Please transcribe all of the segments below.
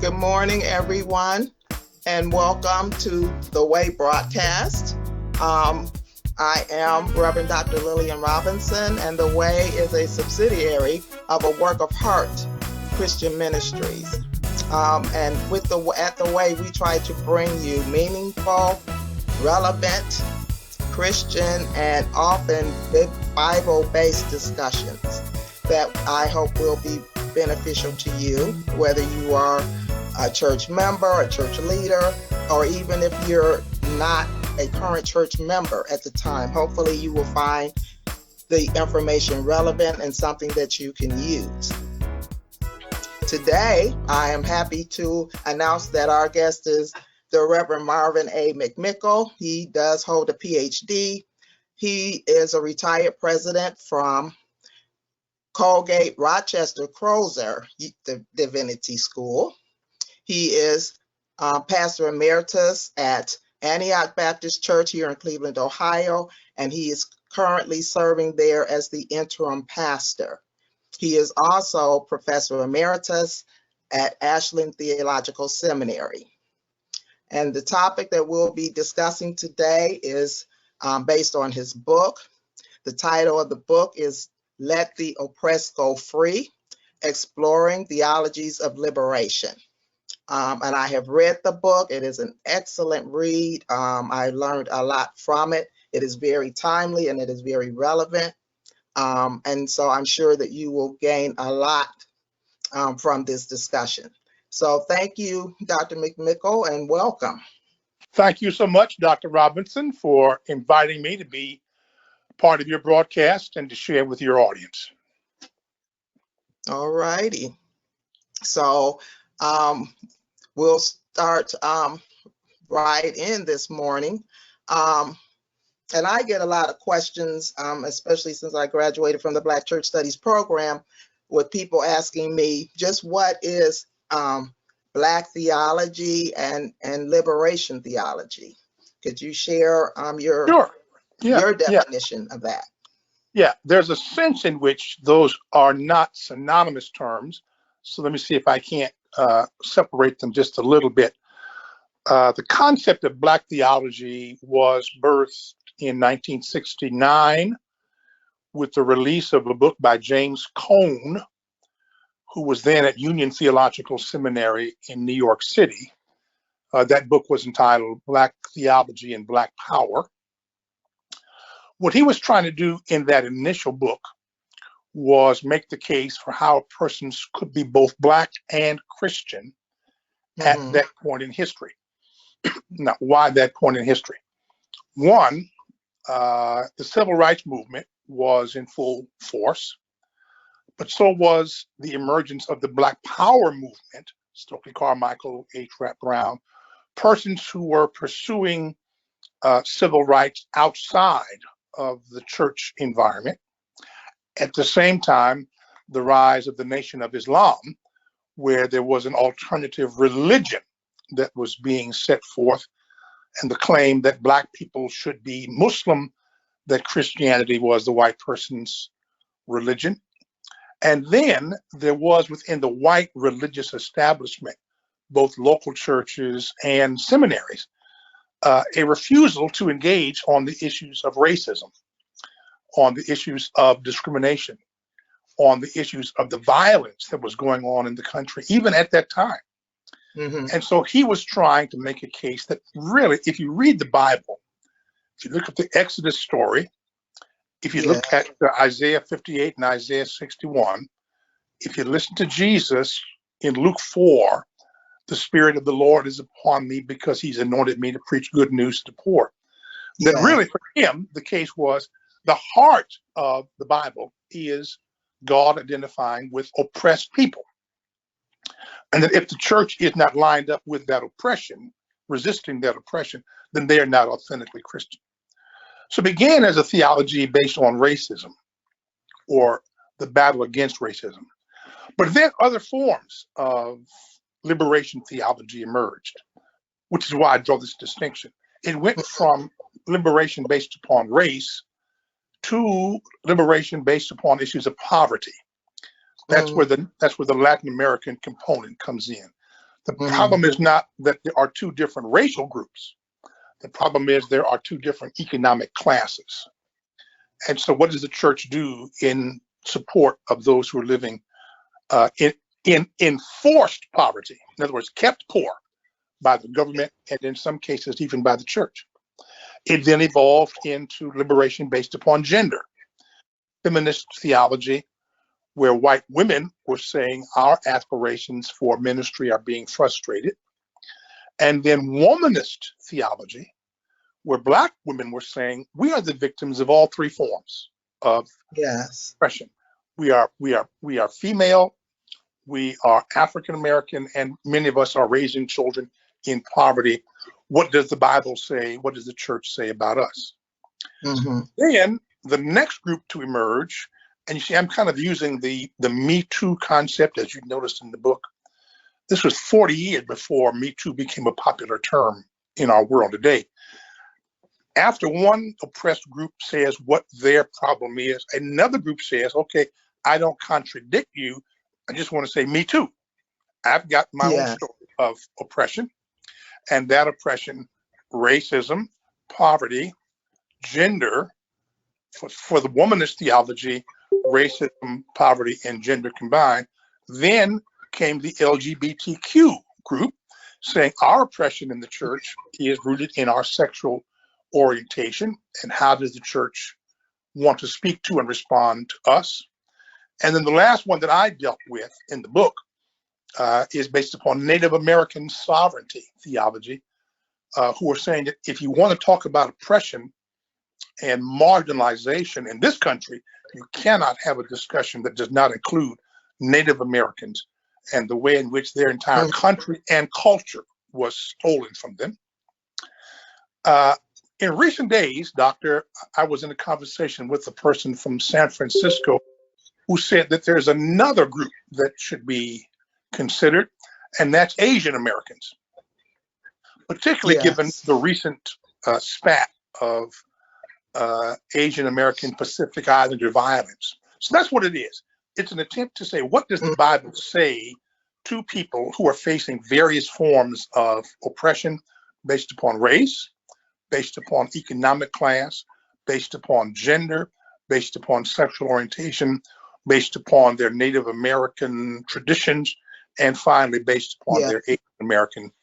Good morning, everyone, and welcome to the Way broadcast. I am Reverend Dr. Lillian Robinson, and the Way is a subsidiary of a Work of Heart Christian Ministries. And at the Way, we try to bring you meaningful, relevant, Christian, and often Bible-based discussions that I hope will be beneficial to you, whether you are a church member, a church leader, or even if you're not a current church member at the time. Hopefully you will find the information relevant and something that you can use. Today, I am happy to announce that our guest is the Reverend Marvin A. McMickle. He does hold a PhD. He is a retired president from Colgate Rochester Crozer Divinity School. He is pastor emeritus at Antioch Baptist Church here in Cleveland, Ohio, and he is currently serving there as the interim pastor. He is also professor emeritus at Ashland Theological Seminary. And the topic that we'll be discussing today is based on his book. The title of the book is Let the Oppressed Go Free, Exploring Theologies of Liberation. And I have read the book. It is an excellent read. I learned a lot from it. It is very timely and it is very relevant. And so I'm sure that you will gain a lot from this discussion. So thank you, Dr. McMickle, and welcome. Thank you so much, Dr. Robinson, for inviting me to be part of your broadcast and to share with your audience. All righty. So we'll start right in this morning. And I get a lot of questions, especially since I graduated from the Black Church Studies program, with people asking me just what is Black theology and liberation theology. Could you share your definition of that? Yeah, there's a sense in which those are not synonymous terms. So let me see if I can't separate them just a little bit. The concept of Black theology was birthed in 1969 with the release of a book by James Cone, who was then at Union Theological Seminary in New York City. That book was entitled Black Theology and Black Power. What he was trying to do in that initial book was make the case for how persons could be both Black and Christian at that point in history. Now, why that point in history? One, the civil rights movement was in full force, but so was the emergence of the Black Power movement, Stokely Carmichael, H. Rap Brown, persons who were pursuing civil rights outside of the church environment. At the same time, the rise of the Nation of Islam, where there was an alternative religion that was being set forth, and the claim that Black people should be Muslim, that Christianity was the white person's religion. And then there was within the white religious establishment, both local churches and seminaries, a refusal to engage on the issues of racism, on the issues of discrimination, on the issues of the violence that was going on in the country, even at that time. And so he was trying to make a case that really, if you read the Bible, if you look at the Exodus story, if you look at Isaiah 58 and Isaiah 61, if you listen to Jesus in Luke 4, the Spirit of the Lord is upon me because he's anointed me to preach good news to the poor. Then really for him, the case was the heart of the Bible is God identifying with oppressed people. And that if the church is not lined up with that oppression, resisting that oppression, then they are not authentically Christian. So it began as a theology based on racism or the battle against racism. But then other forms of liberation theology emerged, which is why I draw this distinction. It went from liberation based upon race to liberation based upon issues of poverty. That's where the Latin American component comes in. The Mhm. problem is not that there are two different racial groups. The problem is there are two different economic classes. And so what does the church do in support of those who are living in enforced poverty? In other words, kept poor by the government and in some cases even by the church. It then evolved into liberation based upon gender. Feminist theology, where white women were saying our aspirations for ministry are being frustrated. And then womanist theology, where Black women were saying we are the victims of all three forms of Yes. oppression. We are female, we are African American, and many of us are raising children in poverty. What does the Bible say? What does the church say about us? Hmm. Then the next group to emerge, and you see, I'm kind of using the Me Too concept, as you noticed in the book. This was 40 years before Me Too became a popular term in our world today. After one oppressed group says what their problem is, another group says, okay, I don't contradict you. I just want to say me too. I've got my own Yes. story of oppression, and that oppression, racism, poverty, gender, for the womanist theology, racism, poverty, and gender combined. Then came the LGBTQ group saying our oppression in the church is rooted in our sexual orientation, and how does the church want to speak to and respond to us? And then the last one that I dealt with in the book is based upon Native American sovereignty theology, who are saying that if you want to talk about oppression and marginalization in this country, you cannot have a discussion that does not include Native Americans and the way in which their entire country and culture was stolen from them. In recent days, Doctor, I was in a conversation with a person from San Francisco who said that there's another group that should be considered, and that's Asian Americans, particularly given Yes. the recent spat of Asian American Pacific Islander violence. So that's what it is. It's an attempt to say, what does the Bible say to people who are facing various forms of oppression based upon race, based upon economic class, based upon gender, based upon sexual orientation, based upon their Native American traditions, and finally based upon Yeah. their Asian American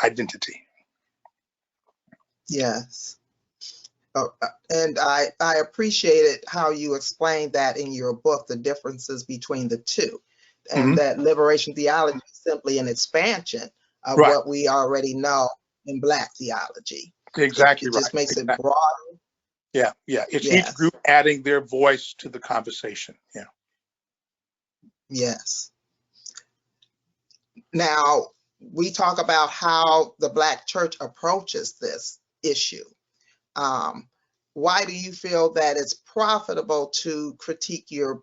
identity. Yes. And I appreciated how you explained that in your book, the differences between the two, and Mhm. that liberation theology is simply an expansion of Right. what we already know in Black theology. Exactly It right. just makes it Exactly. broader. Yeah, yeah. It's each Yes. group adding their voice to the conversation. Yeah. Yes. Now, we talk about how the Black church approaches this issue. Why do you feel that it's profitable to critique your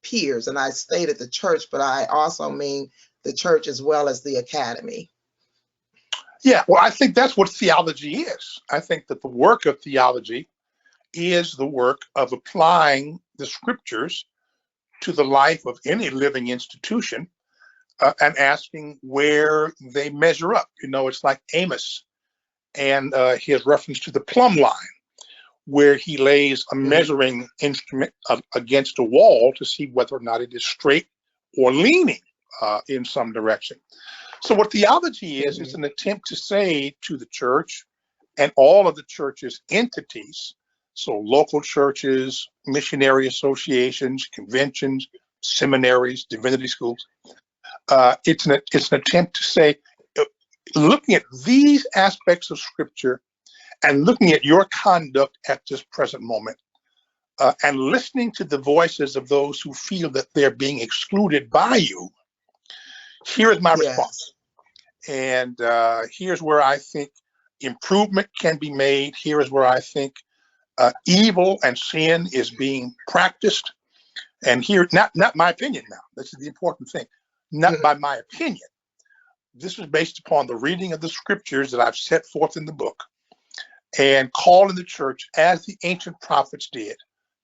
peers? And I stated the church, but I also mean the church as well as the academy. Yeah, well, I think that's what theology is. I think that the work of theology is the work of applying the scriptures to the life of any living institution and asking where they measure up. You know, it's like Amos and his reference to the plumb line, where he lays a measuring instrument against a wall to see whether or not it is straight or leaning in some direction. So what theology is, it's an attempt to say to the church and all of the church's entities, so local churches, missionary associations, conventions, seminaries, divinity schools, it's an attempt to say, looking at these aspects of scripture and looking at your conduct at this present moment, and listening to the voices of those who feel that they're being excluded by you, here is my response. And here's where I think improvement can be made. Here is where I think evil and sin is being practiced. And here, not my opinion now. This is the important thing. Not by my opinion. This is based upon the reading of the scriptures that I've set forth in the book and calling the church, as the ancient prophets did,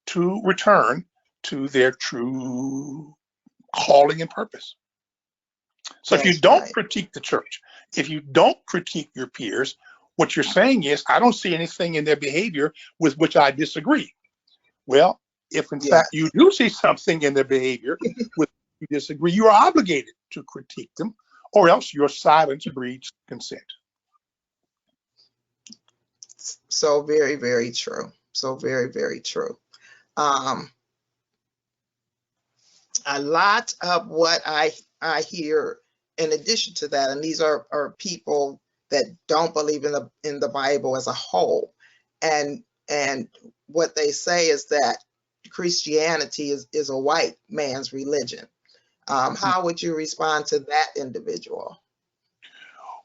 to return to their true calling and purpose. So if you That's don't right. critique the church, if you don't critique your peers, what you're saying is, I don't see anything in their behavior with which I disagree. Well, if in Yeah. fact you do see something in their behavior with which you disagree, you are obligated to critique them, or else your silence breeds consent. So very, very true. So very, very true. Um, a lot of what I hear in addition to that, and these are people that don't believe in the Bible as a whole, and what they say is that Christianity is a white man's religion. How would you respond to that individual?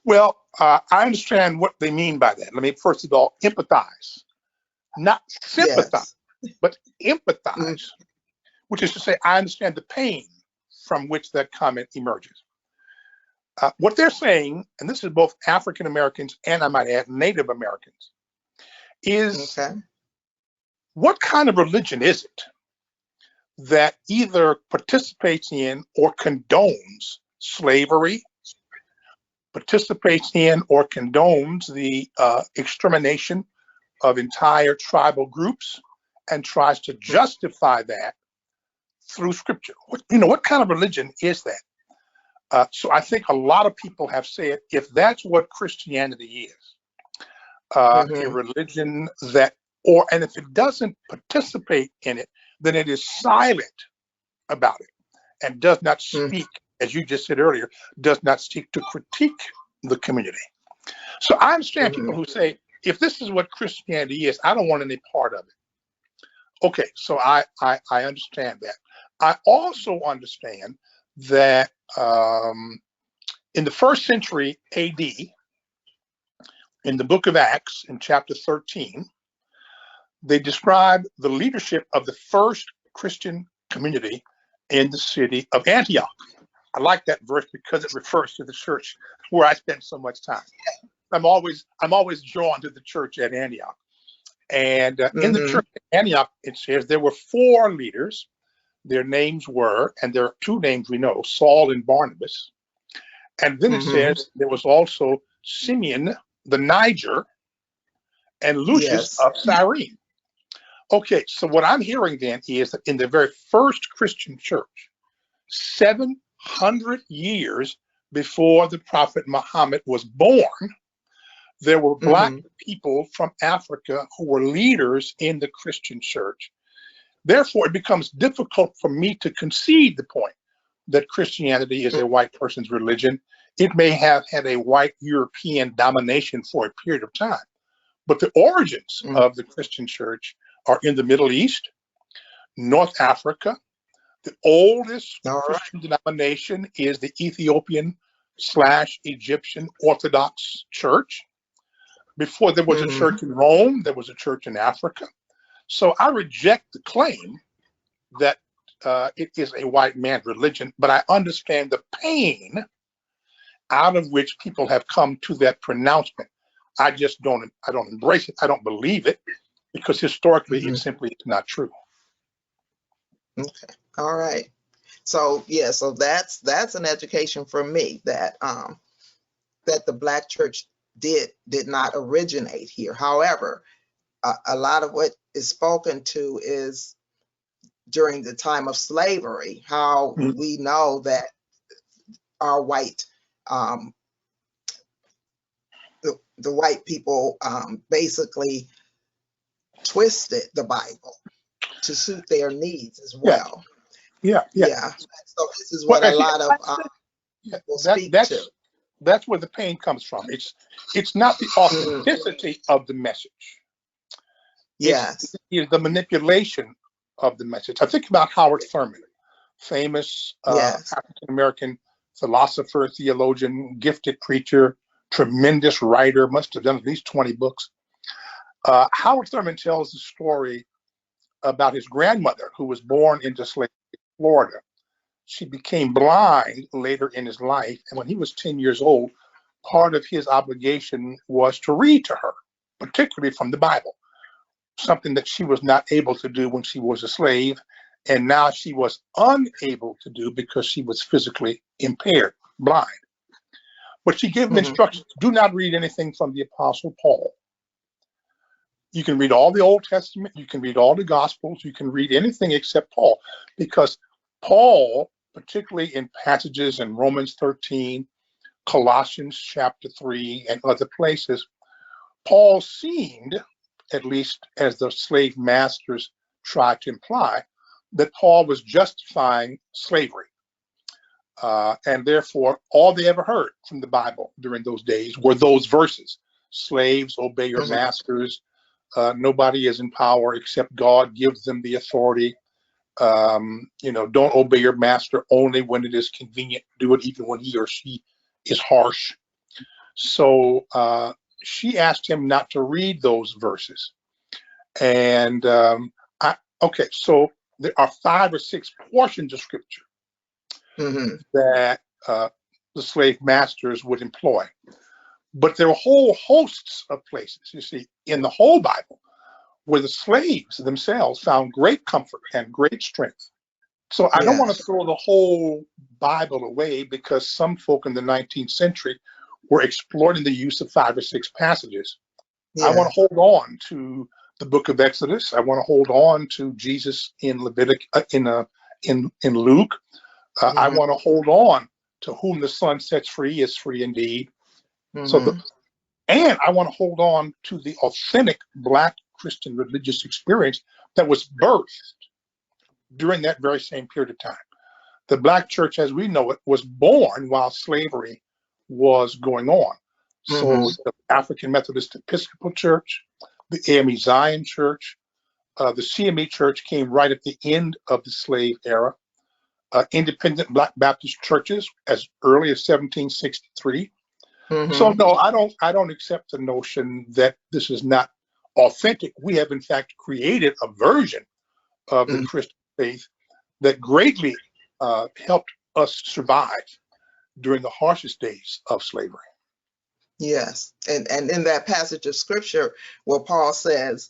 Well, I understand what they mean by that. Let me first of all empathize, not sympathize, Yes. but Mm, empathize, which is to say, I understand the pain from which that comment emerges. What they're saying, and this is both African Americans and, I might add, Native Americans, is okay. what kind of religion is it that either participates in or condones slavery, participates in or condones the extermination of entire tribal groups, and tries to justify that through scripture? What kind of religion is that? So I think a lot of people have said, if that's what Christianity is, a Mm-hmm. religion that, and if it doesn't participate in it, then it is silent about it and does not Mm-hmm. speak, as you just said earlier, does not seek to critique the community. So I understand people who say, if this is what Christianity is, I don't want any part of it. Okay, so I understand that. I also understand that in the first century AD, in the book of Acts, in chapter 13, they describe the leadership of the first Christian community in the city of Antioch. I like that verse because it refers to the church where I spent so much time. I'm always drawn to the church at Antioch. And in the church at Antioch, it says there were 4 leaders. Their names were, and there are 2 names we know, Saul and Barnabas. And then it says there was also Simeon the Niger and Lucius Yes. of Cyrene. Okay, so what I'm hearing then is that in the very first Christian church, 700 years before the prophet Muhammad was born, there were Black people from Africa who were leaders in the Christian church. Therefore, it becomes difficult for me to concede the point that Christianity is a white person's religion. It may have had a white European domination for a period of time, but the origins of the Christian church are in the Middle East, North Africa. The oldest Christian denomination is the Ethiopian/Egyptian Orthodox Church. Before there was a church in Rome, there was a church in Africa. So I reject the claim that it is a white man religion, but I understand the pain out of which people have come to that pronouncement. I don't embrace it. I don't believe it, because historically it simply is not true. Okay. All right. So yeah, so that's an education for me that that the Black church did not originate here. However, a lot of what is spoken to is during the time of slavery, how we know that our white the white people basically twisted the Bible to suit their needs as well. Yeah. So this is what a lot of people speak to. That's where the pain comes from. It's not the authenticity of the message. Yes. It's the manipulation of the message. I think about Howard Thurman, famous African-American philosopher, theologian, gifted preacher, tremendous writer, must have done at least 20 books. Howard Thurman tells the story about his grandmother, who was born into slavery in Florida. She became blind later in his life, and when he was 10 years old, part of his obligation was to read to her, particularly from the Bible, something that she was not able to do when she was a slave, and now she was unable to do because she was physically impaired. blind. But she gave them instructions. Do not read anything from the Apostle Paul. You can read all the Old Testament. You can read all the Gospels. You can read anything except Paul, because Paul, particularly in passages in Romans 13, Colossians chapter 3, and other places, Paul seemed, at least as the slave masters tried to imply, that Paul was justifying slavery. And therefore, all they ever heard from the Bible during those days were those verses. Slaves, obey your masters. Nobody is in power except God gives them the authority. Don't obey your master only when it is convenient. Do it even when he or she is harsh. So she asked him not to read those verses. And so there are 5 or 6 portions of scripture that the slave masters would employ. But there are whole hosts of places, you see, in the whole Bible where the slaves themselves found great comfort and great strength. So I don't want to throw the whole Bible away, because some folk in the 19th century were exploiting the use of 5 or 6 passages. I want to hold on to the book of Exodus. I want to hold on to Jesus in Leviticus, in Luke. I want to hold on to whom the Son sets free is free indeed. And I want to hold on to the authentic Black Christian religious experience that was birthed during that very same period of time. The Black church, as we know it, was born while slavery was going on. So the African Methodist Episcopal Church, the AME Zion Church, the CME Church came right at the end of the slave era. Independent Black Baptist churches as early as 1763. So no, I don't accept the notion that this is not authentic. We have in fact created a version of the Christian faith that greatly helped us survive during the harshest days of slavery. Yes, and in that passage of scripture where Paul says,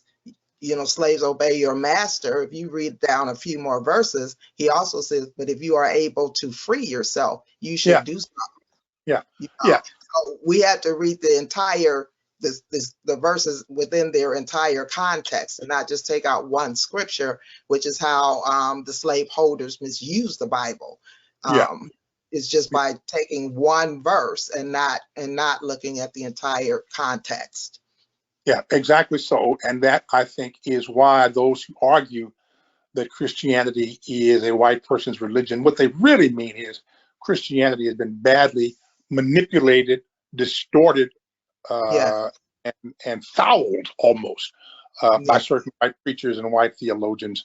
slaves, obey your master, if you read down a few more verses, he also says, but if you are able to free yourself, you should do so. So we had to read the entire, the verses within their entire context, and not just take out one scripture, which is how the slaveholders misuse the Bible. It's just by taking one verse and not looking at the entire context. Yeah, exactly so. And that, I think, is why those who argue that Christianity is a white person's religion, what they really mean is Christianity has been badly manipulated, distorted, and fouled almost by certain white preachers and white theologians.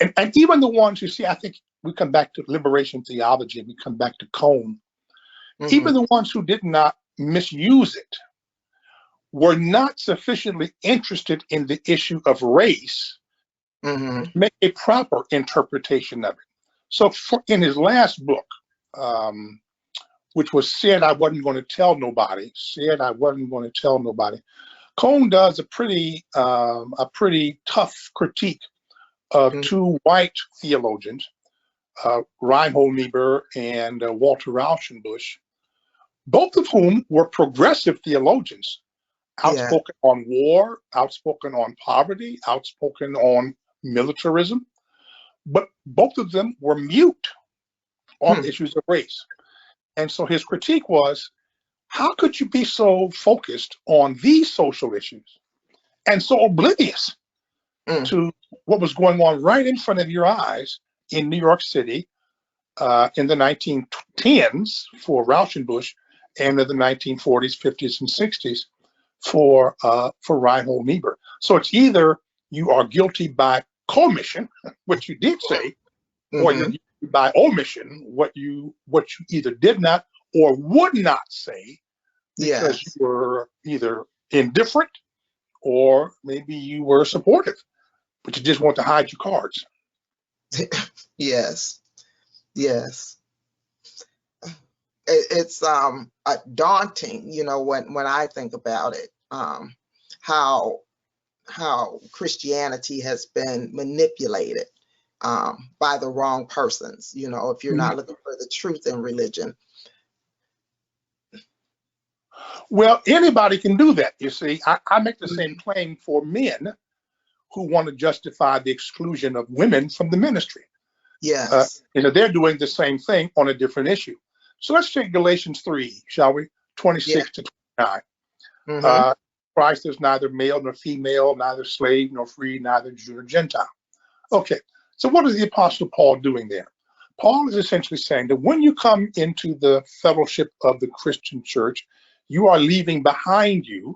And even the ones, you see, I think we come back to liberation theology, and we come back to Cone. Even the ones who did not misuse it were not sufficiently interested in the issue of race to make a proper interpretation of it. So in his last book, which was Said I Wasn't Going to Tell Nobody, Cone does a pretty tough critique of 2 white theologians, Reinhold Niebuhr and Walter Rauschenbusch, both of whom were progressive theologians, outspoken on war, outspoken on poverty, outspoken on militarism, but both of them were mute on issues of race. And so his critique was, how could you be so focused on these social issues and so oblivious to what was going on right in front of your eyes in New York City in the 1910s for Rauschenbusch, and in the 1940s, 50s, and 60s for Reinhold Niebuhr. So it's either you are guilty by commission, which you did say, or you're guilty by omission, what you either did not or would not say, because you were either indifferent or maybe you were supportive, but you just want to hide your cards. Yes. It's daunting, when I think about it, how Christianity has been manipulated by the wrong persons. If you're not looking for the truth in religion, Well, anybody can do that. You see, I make the same claim for men who want to justify the exclusion of women from the ministry. Yes. They're doing the same thing on a different issue. So let's take Galatians 3, shall we? 26 to 29. Christ is neither male nor female, neither slave nor free, neither Jew nor Gentile. Okay, so what is the Apostle Paul doing there? Paul is essentially saying that when you come into the fellowship of the Christian church, you are leaving behind you,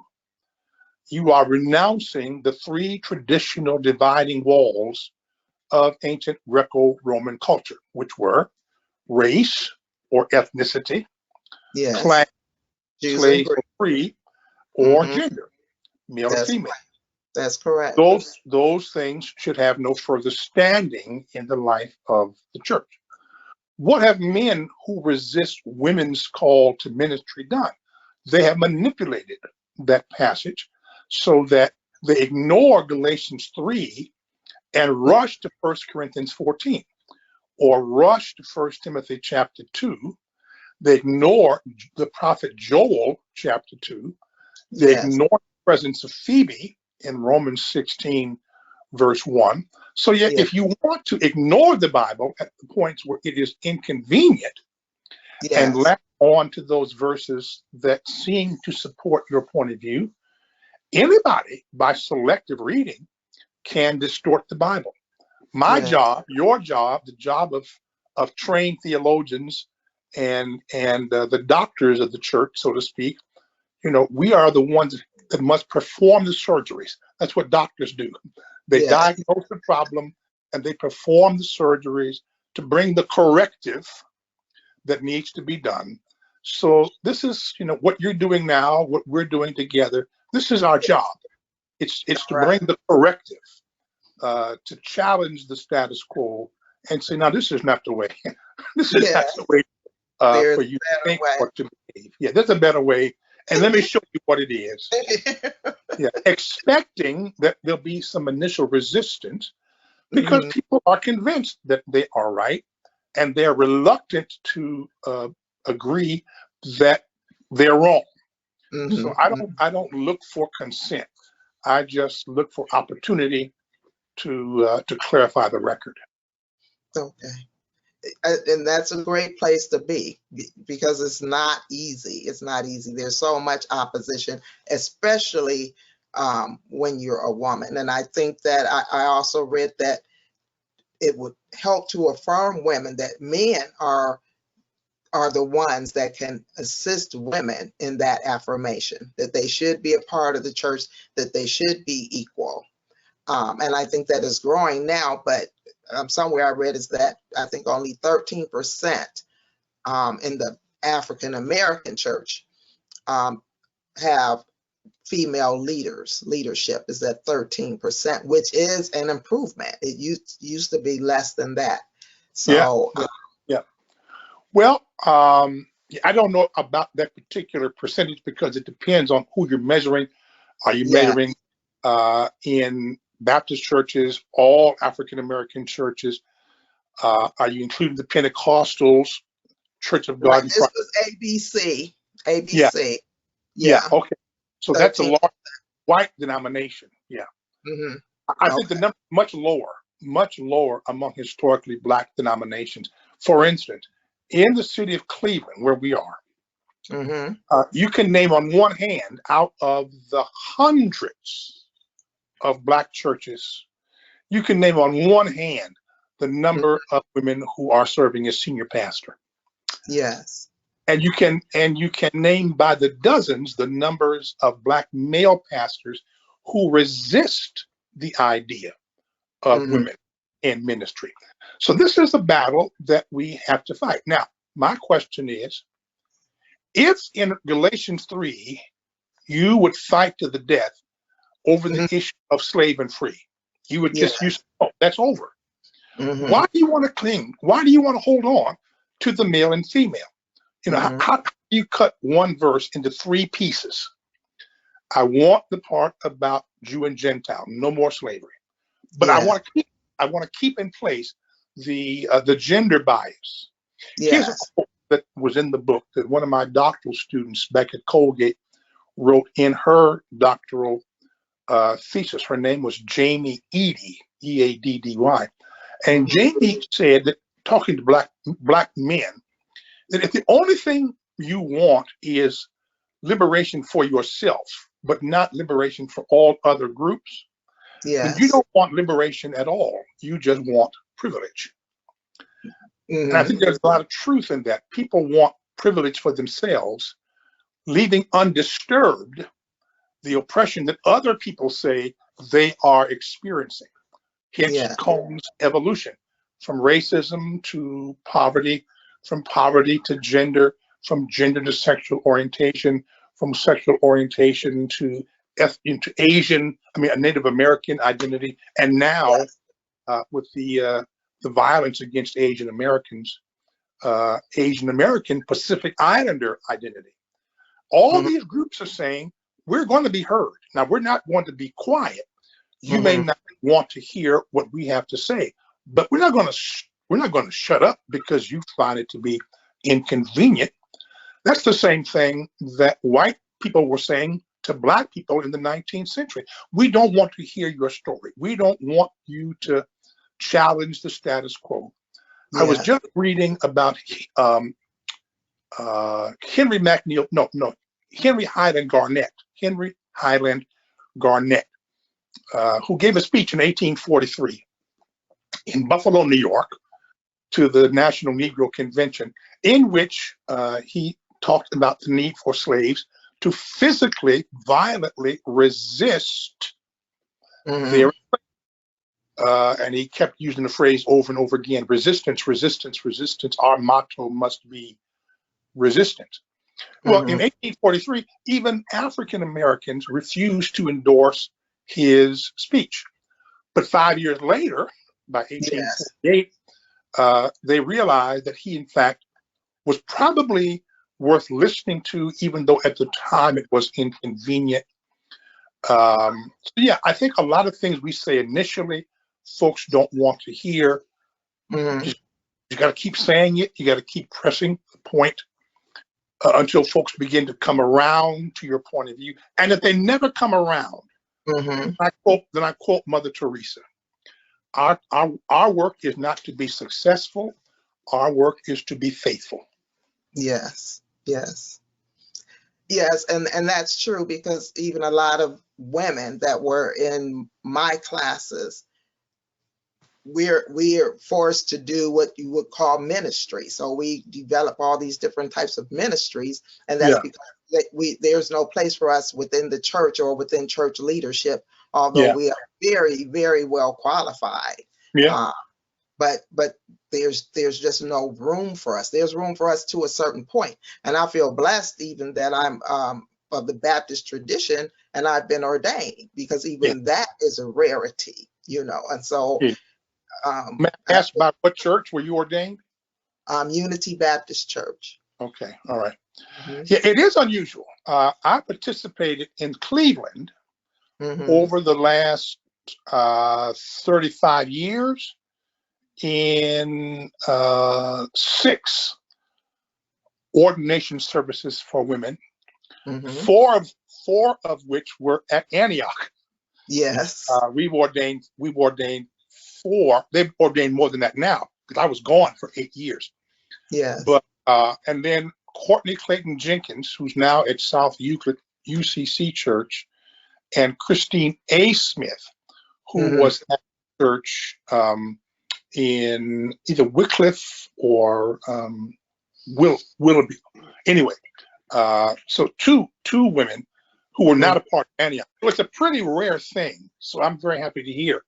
you are renouncing the three traditional dividing walls of ancient Greco-Roman culture, which were race or ethnicity, Yes. class, Jews slave and or free, or Mhm. gender, male or female. That's correct. Those things should have no further standing in the life of the church. What have men who resist women's call to ministry done? They have manipulated that passage so that they ignore Galatians 3 and rush to 1 Corinthians 14 or rush to 1 Timothy chapter 2. They ignore the prophet Joel chapter 2. They ignore the presence of Phoebe in Romans 16 verse 1. So if you want to ignore the Bible at the points where it is inconvenient and latch on to those verses that seem to support your point of view, anybody by selective reading can distort the Bible. My job, your job, the job of trained theologians and the doctors of the church, so to speak, we are the ones that must perform the surgeries. That's what doctors do. They diagnose the problem and they perform the surgeries to bring the corrective that needs to be done. So this is, what you're doing now, what we're doing together. This is our job. It's to bring the corrective, to challenge the status quo and say, now this is not the way. This is not the way for you to think or to behave. Yeah, there's a better way. And let me show you what it is. Expecting that there'll be some initial resistance because people are convinced that they are right and they're reluctant to agree that they're wrong. So I don't look for consent. I just look for opportunity to clarify the record. Okay. And that's a great place to be because it's not easy. It's not easy. There's so much opposition, especially when you're a woman. And I think that I also read that it would help to affirm women that men are the ones that can assist women in that affirmation, that they should be a part of the church, that they should be equal. And I think that is growing now, but somewhere I read is that I think only 13% in the African American church have female leadership is at 13%, which is an improvement. It used to be less than that. So yeah. Well, I don't know about that particular percentage because it depends on who you're measuring. Are you measuring in Baptist churches, all African American churches? Are you including the Pentecostals, Church of God? This was ABC. ABC. Yeah. Okay. So 13%. That's a large white denomination. Yeah. I think the number much lower among historically Black denominations. For instance, in the city of Cleveland, where we are, you can name on one hand out of the hundreds of Black churches, you can name on one hand the number of women who are serving as senior pastor. Yes. And you can name by the dozens the numbers of Black male pastors who resist the idea of women in ministry. So this is a battle that we have to fight. Now, my question is, if in Galatians 3, you would fight to the death over the issue of slave and free, you would just use, that's over. Why do you want to cling? Why do you want to hold on to the male and female? How do you cut one verse into three pieces? I want the part about Jew and Gentile, no more slavery. But I want to keep in place the gender bias. Here's a quote that was in the book that one of my doctoral students back at Colgate wrote in her doctoral thesis. Her name was Jamie Eaddy, Eaddy. And Jamie said that, talking to black men, that if the only thing you want is liberation for yourself, but not liberation for all other groups, then you Yes. don't want liberation at all. You just want privilege. And I think there's a lot of truth in that. People want privilege for themselves, leaving undisturbed the oppression that other people say they are experiencing. Hence comes evolution, from racism to poverty, from poverty to gender, from gender to sexual orientation, from sexual orientation to Asian, Native American identity, and now with the violence against Asian Americans, Asian American Pacific Islander identity. All these groups are saying we're going to be heard. Now, we're not going to be quiet. You may not want to hear what we have to say, but we're not going to shut up because you find it to be inconvenient. That's the same thing that white people were saying to black people in the 19th century. We don't want to hear your story. We don't want you to challenge the status quo. I was just reading about Henry Highland Garnett, who gave a speech in 1843 in Buffalo, New York, to the National Negro Convention, in which he talked about the need for slaves to physically, violently resist their and he kept using the phrase over and over again: resistance, resistance, resistance. Our motto must be resistance. Well, in 1843, even African Americans refused to endorse his speech. But 5 years later, by 1848, they realized that he, in fact, was probably worth listening to, even though at the time it was inconvenient. So yeah, I think a lot of things we say initially, folks don't want to hear. You got to keep saying it. You got to keep pressing the point until folks begin to come around to your point of view. And if they never come around, then I quote Mother Teresa. Our work is not to be successful. Our work is to be faithful. Yes. And that's true, because even a lot of women that were in my classes, we're forced to do what you would call ministry. So we develop all these different types of ministries, and that's because there's no place for us within the church or within church leadership, although we are very, very well qualified. But there's just no room for us. There's room for us to a certain point. And I feel blessed even that I'm of the Baptist tradition and I've been ordained, because even that is a rarity, and so may I ask about what church were you ordained? Unity Baptist Church. Okay, all right. Yeah, it is unusual. I participated in Cleveland over the last 35 years in 6 ordination services for women, 4 of which were at Antioch. Yes. We've ordained 4. They've ordained more than that now, because I was gone for 8 years. Yes. But and then Courtney Clayton Jenkins, who's now at South Euclid UCC Church, and Christine A. Smith, who was at church in either Wycliffe or Willoughby. Anyway, so two women who were not a part of Antioch. So it's a pretty rare thing. So I'm very happy to hear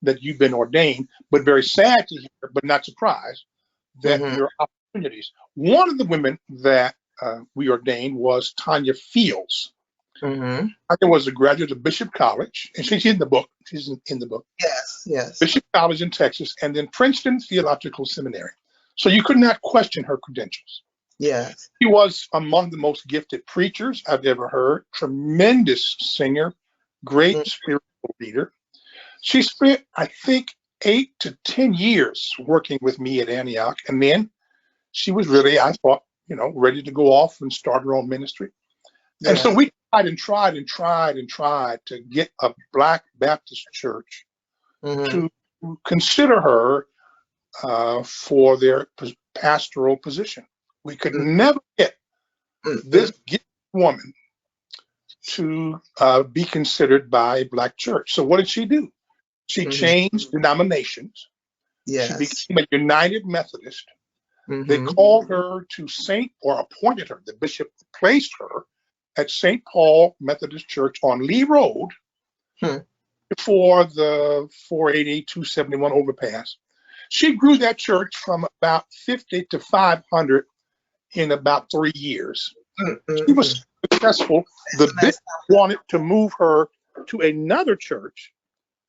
that you've been ordained, but very sad to hear, but not surprised, that there are opportunities. One of the women that we ordained was Tanya Fields. Tanya was a graduate of Bishop College, and she's in the book. She's in the book. Yes. Bishop College in Texas, and then Princeton Theological Seminary. So you could not question her credentials. Yes. She was among the most gifted preachers I've ever heard. Tremendous singer, great spiritual leader. She spent, I think, 8 to 10 years working with me at Antioch, and then she was really, I thought, ready to go off and start her own ministry. Yeah. And so we tried to get a Black Baptist church to consider her for their pastoral position. We could never get this woman to be considered by a Black church. So what did she do? She changed denominations. Yes. She became a United Methodist. They called her to appointed her. The bishop placed her at St. Paul Methodist Church on Lee Road before the 480-271 overpass. She grew that church from about 50 to 500 in about 3 years. She was successful. The bishop wanted to move her to another church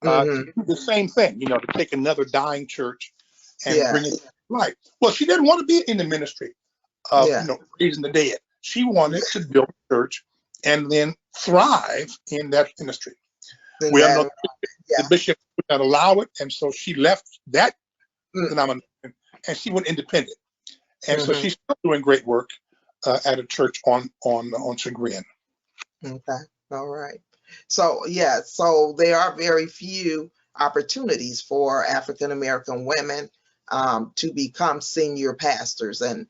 to do the same thing, to take another dying church and bring it to life. Well, she didn't want to be in the ministry of raising the dead. She wanted to build a church and then thrive in that ministry. The bishop would not allow it, and so she left that denomination and she went independent. And so she's still doing great work at a church on Chagrin. Okay, all right. So so there are very few opportunities for African American women to become senior pastors. And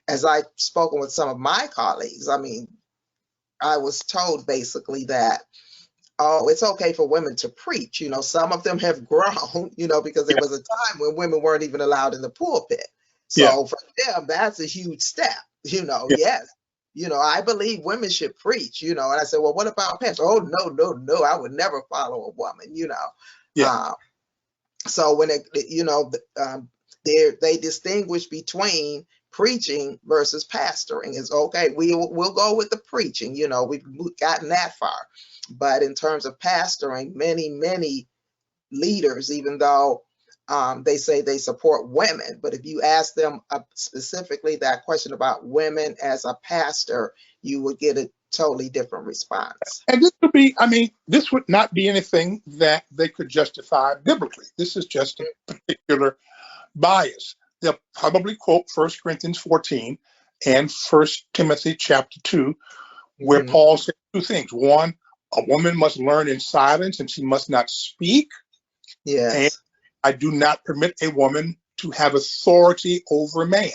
as I've spoken with some of my colleagues, I mean, I was told basically that, oh, it's okay for women to preach. Some of them have grown, because there was a time when women weren't even allowed in the pulpit. So for them, that's a huge step, yes. I believe women should preach, and I said, well, what about pastor? Oh, no, I would never follow a woman, so when they distinguish between preaching versus pastoring. It's okay, we'll go with the preaching, we've gotten that far. But in terms of pastoring, many leaders, even though they say they support women, but if you ask them specifically that question about women as a pastor, you would get a totally different response. And this would not be anything that they could justify biblically. This is just a particular bias. They'll probably quote 1 Corinthians 14 and 1 Timothy chapter 2, where Paul said two things. One, a woman must learn in silence and she must not speak. Yes. And I do not permit a woman to have authority over a man.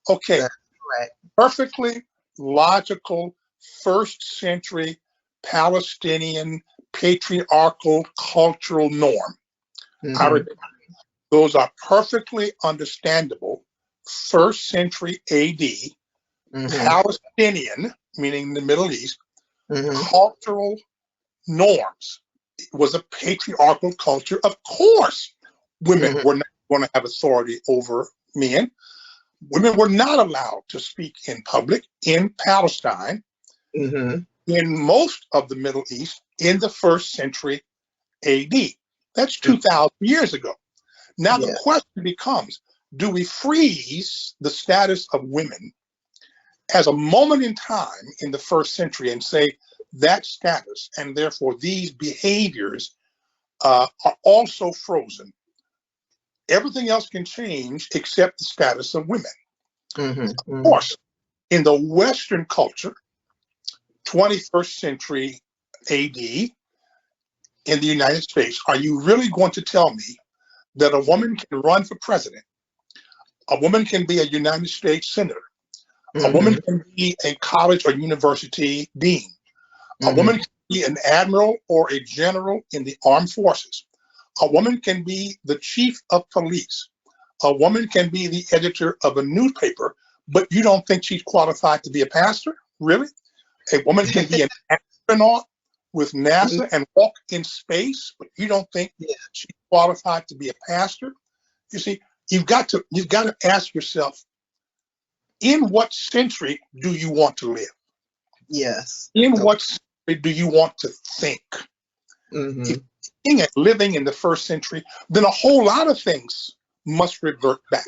Okay. That's right. Perfectly logical first century Palestinian patriarchal cultural norm. I repeat, those are perfectly understandable first century AD Palestinian, meaning the Middle East, cultural norms. It was a patriarchal culture. Of course, women were not going to have authority over men. Women were not allowed to speak in public in Palestine, in most of the Middle East, in the first century AD. That's 2,000 years ago. Now the question becomes, do we freeze the status of women as a moment in time in the first century and say that status and therefore these behaviors are also frozen? Everything else can change except the status of women. Of course, in the Western culture, 21st century AD, in the United States, are you really going to tell me that a woman can run for president? A woman can be a United States senator. A woman can be a college or university dean. A woman can be an admiral or a general in the armed forces. A woman can be the chief of police. A woman can be the editor of a newspaper, but you don't think she's qualified to be a pastor? Really? A woman can be an astronaut with NASA and walk in space, but you don't think she's qualified to be a pastor? You see, you've got to ask yourself, in what century do you want to live? Yes. In what century do you want to think? If you're living in the first century, then a whole lot of things must revert back,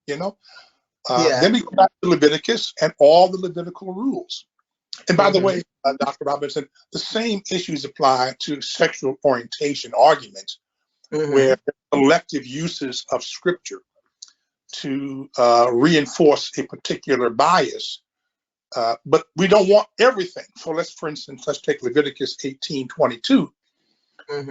Then we go back to Leviticus and all the Levitical rules. And by the way, Dr. Robinson, the same issues apply to sexual orientation arguments, where selective uses of scripture to reinforce a particular bias, but we don't want everything. So for instance, let's take Leviticus 18:22,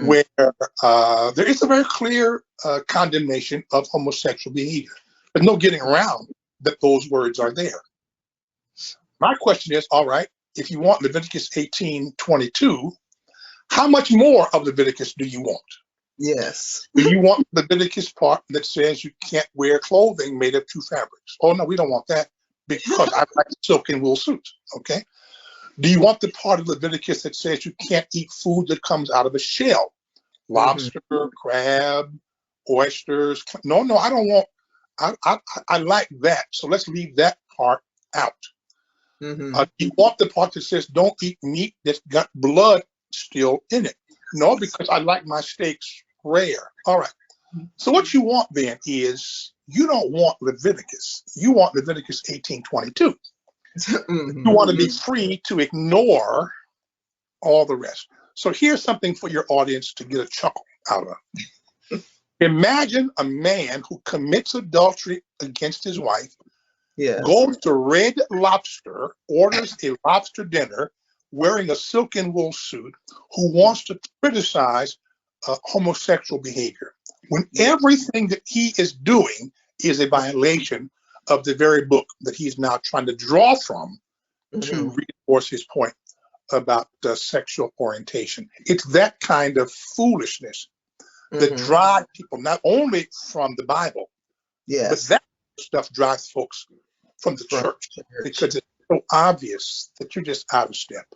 where there is a very clear condemnation of homosexual behavior. There's no getting around that those words are there. My question is, all right, if you want Leviticus 18:22, how much more of Leviticus do you want? Yes. Do you want the Leviticus part that says you can't wear clothing made of two fabrics? Oh, no, we don't want that, because I like silk and wool suits, okay? Do you want the part of Leviticus that says you can't eat food that comes out of a shell? Lobster, crab, oysters? No, I don't want, I like that, so let's leave that part out. You want the part that says don't eat meat that's got blood still in it? No, because I like my steaks rare. All right. So what you want then is, you don't want Leviticus. You want Leviticus 18:22. You want to be free to ignore all the rest. So here's something for your audience to get a chuckle out of. Imagine a man who commits adultery against his wife, goes to Red Lobster, orders a lobster dinner, wearing a silk and wool suit, who wants to criticize homosexual behavior, when everything that he is doing is a violation of the very book that he's now trying to draw from to reinforce his point about sexual orientation. It's that kind of foolishness that drives people not only from the Bible, but that stuff drives folks from the church, because it's so obvious that you're just out of step.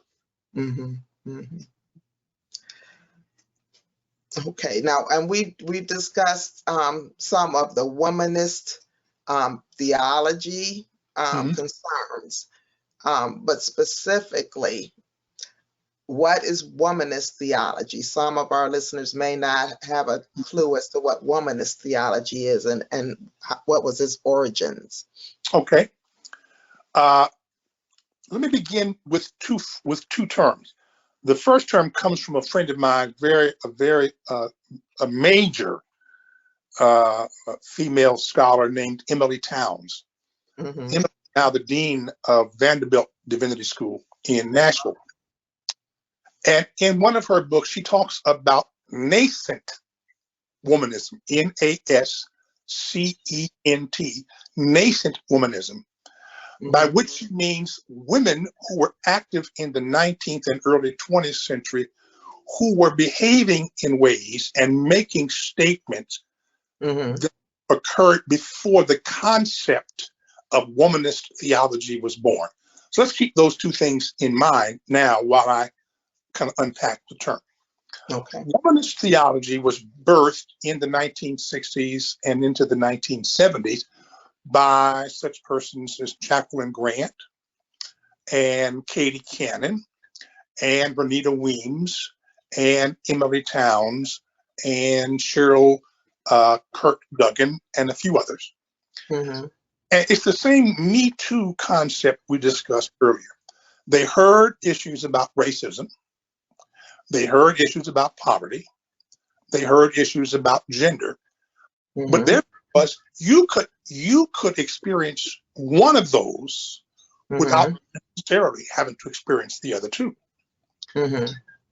Okay, now, and we've discussed some of the womanist theology concerns, but specifically, what is womanist theology? Some of our listeners may not have a clue as to what womanist theology is, and what was its origins. Okay. Let me begin with two terms. The first term comes from a friend of mine, a major female scholar named Emily Towns. Emily, now the dean of Vanderbilt Divinity School in Nashville. And in one of her books, she talks about nascent womanism, NASCENT, nascent womanism, by which she means women who were active in the 19th and early 20th century, who were behaving in ways and making statements that occurred before the concept of womanist theology was born. So let's keep those two things in mind now while I kind of unpack the term. Okay. Womanist theology was birthed in the 1960s and into the 1970s by such persons as Jacqueline Grant and Katie Cannon and Bernita Weems and Emily Towns and Cheryl Kirk Duggan and a few others. And it's the same Me Too concept we discussed earlier. They heard issues about racism. They heard issues about poverty. They heard issues about gender. But there was, you could experience one of those without necessarily having to experience the other two.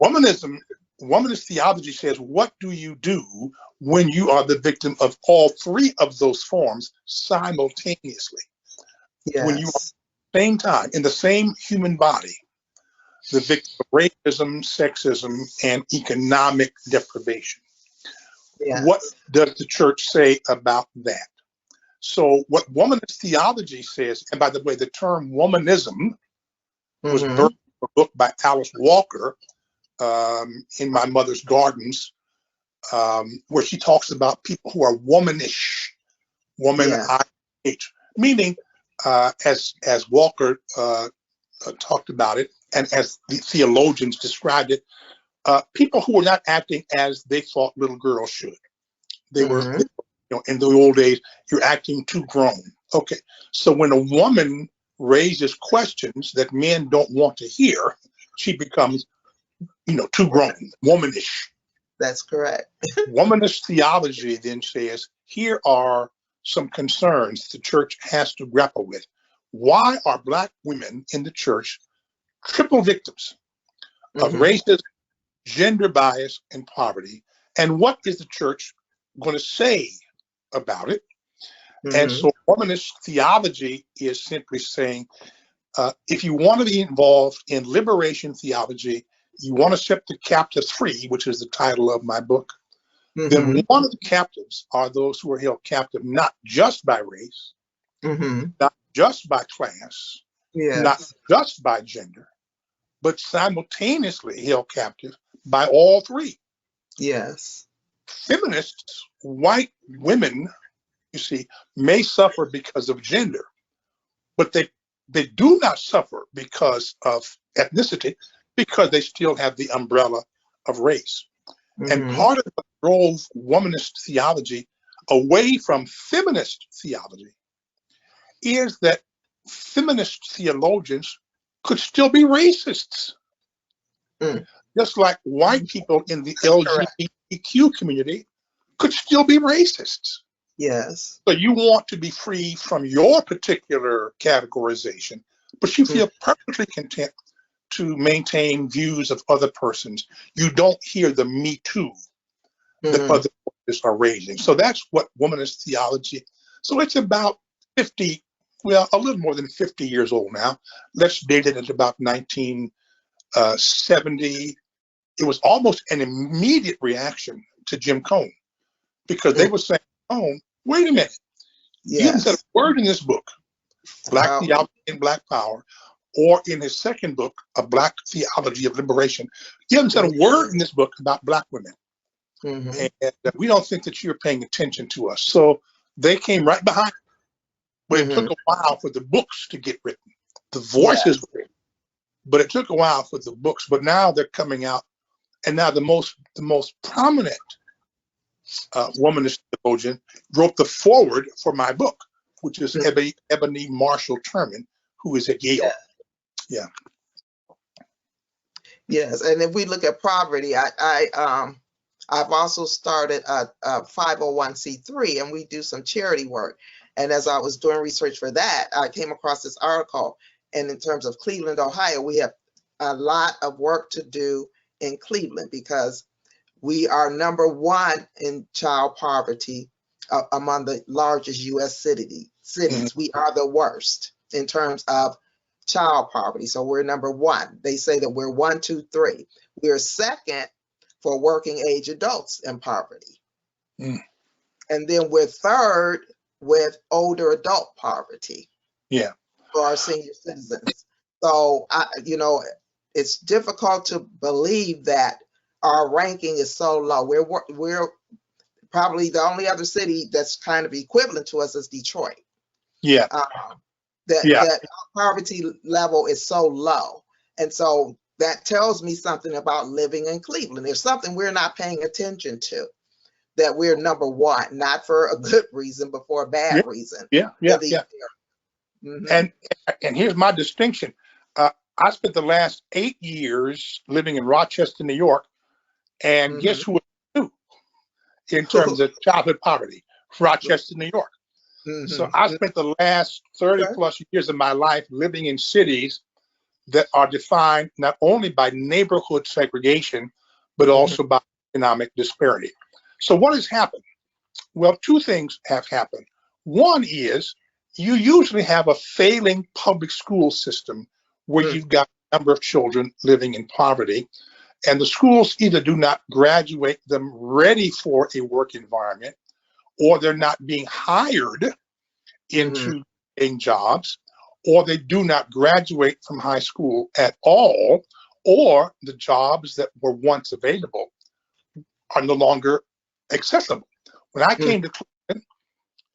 Womanist theology says, what do you do when you are the victim of all three of those forms simultaneously? When you are at the same time, in the same human body, the victim of racism, sexism, and economic deprivation. What does the church say about that? So what womanist theology says, and by the way, the term womanism was birthed in a book by Alice Walker, In My Mother's Gardens, where she talks about people who are womanish, meaning, as Walker talked about it, and as the theologians described it, people who were not acting as they thought little girls should. They were, in the old days, you're acting too grown. Okay, so when a woman raises questions that men don't want to hear, she becomes, too grown, womanish. That's correct. Womanist theology then says, here are some concerns the church has to grapple with. Why are Black women in the church triple victims of racism, gender bias, and poverty? And what is the church going to say about it? And so womanist theology is simply saying, if you want to be involved in liberation theology, you want to set the captives free, which is the title of my book, then one of the captives are those who are held captive not just by race, not just by class, not just by gender, but simultaneously held captive by all three. Yes. Feminists, white women, you see, may suffer because of gender, but they do not suffer because of ethnicity, because they still have the umbrella of race. And part of what drove womanist theology away from feminist theology is that feminist theologians could still be racists. Just like white people in the LGBTQ community could still be racists. Yes. So you want to be free from your particular categorization, but you feel perfectly content to maintain views of other persons. You don't hear the Me Too that other voices are raising. So that's what womanist theology. So it's about 50, well, a little more than 50 years old now. Let's date it at about 1970. It was almost an immediate reaction to Jim Cone, because they were saying, oh, wait a minute. You haven't said a word in this book, Black Theology and Black Power, or in his second book, A Black Theology of Liberation. You haven't said a word in this book about Black women. And we don't think that you're paying attention to us. So they came right behind. But it took a while for the books to get written. The voices were written. But it took a while for the books. But now they're coming out. And now the most prominent womanist theologian wrote the foreword for my book, which is Ebony Marshall Terman, who is at Yale. Yeah. Yes, and if we look at poverty, I've also started a 501c3, and we do some charity work. And as I was doing research for that, I came across this article. And in terms of Cleveland, Ohio, we have a lot of work to do in Cleveland, because we are #1 in child poverty among the largest U.S. cities. We are the worst in terms of child poverty. So we're #1. They say that we're 1, 2, 3. We're second for working age adults in poverty. And then we're third with older adult poverty. Yeah. For our senior citizens. So, it's difficult to believe that our ranking is so low. We're probably the only other city that's kind of equivalent to us is Detroit. Yeah. That poverty level is so low. And so that tells me something about living in Cleveland. There's something we're not paying attention to, that we're #1, not for a good reason, but for a bad reason. And here's my distinction. I spent the last 8 years living in Rochester, New York, and guess who was new in terms of childhood poverty? Rochester, New York. So I spent the last 30 plus years of my life living in cities that are defined not only by neighborhood segregation, but also by economic disparity. So what has happened? Well, two things have happened. One is you usually have a failing public school system where you've got a number of children living in poverty, and the schools either do not graduate them ready for a work environment, or they're not being hired into paying jobs, or they do not graduate from high school at all, or the jobs that were once available are no longer accessible. When I came to Cleveland,